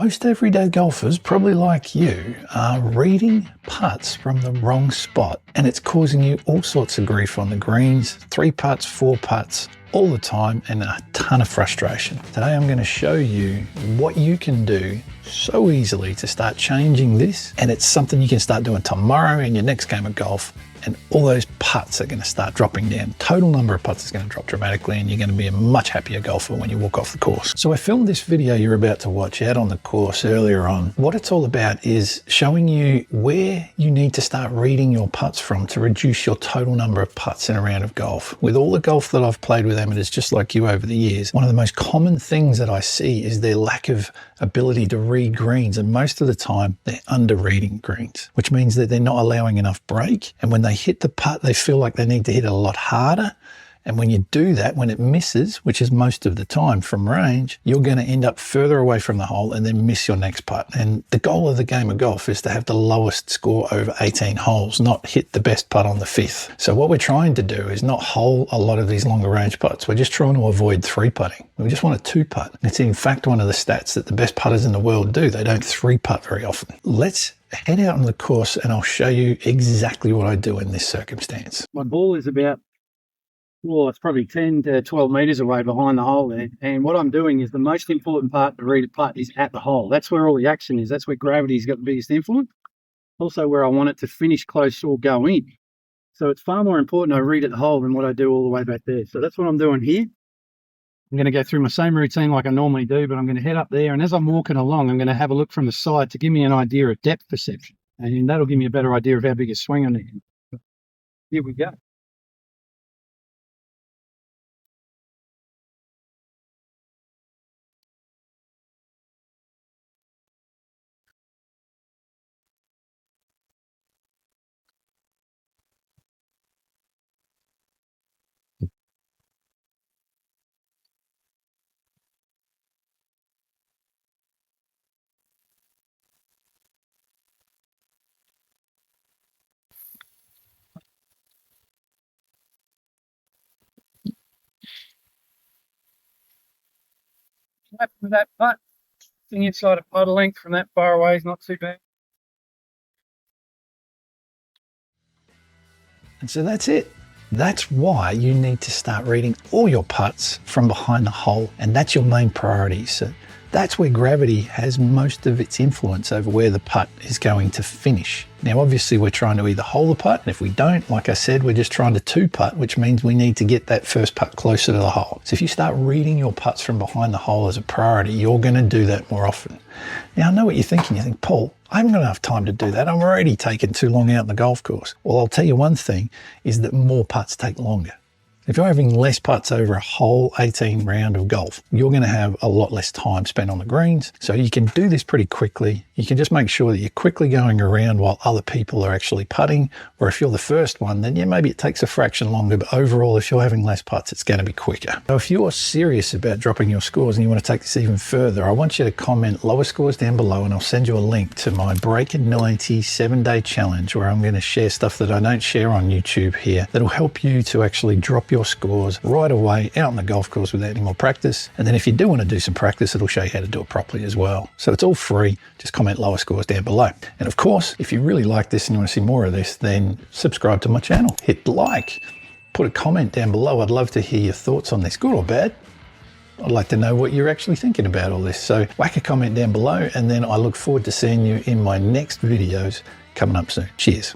Most everyday golfers, probably like you, are reading putts from the wrong spot, and it's causing you all sorts of grief on the greens, 3 putts, 4 putts, all the time, and a ton of frustration. Today I'm going to show you what you can do so easily to start changing this, and it's something you can start doing tomorrow in your next game of golf, and all those putts are going to start dropping down. Total number of putts is going to drop dramatically, and you're going to be a much happier golfer when you walk off the course. So I filmed this video you're about to watch out on the course earlier on. What it's all about is showing you where you need to start reading your putts from to reduce your total number of putts in a round of golf. With all the golf that I've played with amateurs just like you over the years, one of the most common things that I see is their lack of ability to read greens, and most of the time they're under reading greens, which means that they're not allowing enough break, and when they hit the putt they feel like they need to hit it a lot harder. And when you do that, when it misses, which is most of the time from range, you're going to end up further away from the hole and then miss your next putt. And the goal of the game of golf is to have the lowest score over 18 holes, not hit the best putt on the 5th. So what we're trying to do is not hole a lot of these longer range putts. We're just trying to avoid 3-putting. We just want a 2-putt. It's in fact one of the stats that the best putters in the world do. They don't 3-putt very often. Let's head out on the course and I'll show you exactly what I do in this circumstance. My ball is about, well, it's probably 10 to 12 metres away behind the hole there. And what I'm doing is the most important part to read a putt is at the hole. That's where all the action is. That's where gravity's got the biggest influence. Also where I want it to finish close or go in. So it's far more important I read at the hole than what I do all the way back there. So that's what I'm doing here. I'm going to go through my same routine like I normally do, but I'm going to head up there. And as I'm walking along, I'm going to have a look from the side to give me an idea of depth perception. And that'll give me a better idea of how big a swing I need. Here we go. Happy with that putt. Thing inside a putter length from that far away is not too bad. And so that's it. That's why you need to start reading all your putts from behind the hole, and that's your main priority. So that's where gravity has most of its influence over where the putt is going to finish. Now, obviously we're trying to either hole the putt, and if we don't, like I said, we're just trying to 2-putt, which means we need to get that first putt closer to the hole. So if you start reading your putts from behind the hole as a priority, you're going to do that more often. Now, I know what you're thinking. You think, Paul, I haven't got enough time to do that. I'm already taking too long out in the golf course. Well, I'll tell you one thing, is that more putts take longer. If you're having less putts over a whole 18 round of golf, you're going to have a lot less time spent on the greens. So you can do this pretty quickly. You can just make sure that you're quickly going around while other people are actually putting. Or if you're the first one, then yeah, maybe it takes a fraction longer, but overall, if you're having less putts, it's going to be quicker. So if you're serious about dropping your scores and you want to take this even further, I want you to comment lower scores down below, and I'll send you a link to my Break at 90 7-day challenge, where I'm going to share stuff that I don't share on YouTube here that'll help you to actually drop your scores right away out on the golf course without any more practice. And then if you do want to do some practice, it'll show you how to do it properly as well. So it's all free. Just comment lower scores down below. And of course, if you really like this and you want to see more of this, then subscribe to my channel. Hit like, put a comment down below. I'd love to hear your thoughts on this, good or bad. I'd like to know what you're actually thinking about all this. So whack a comment down below, and then I look forward to seeing you in my next videos coming up soon. Cheers.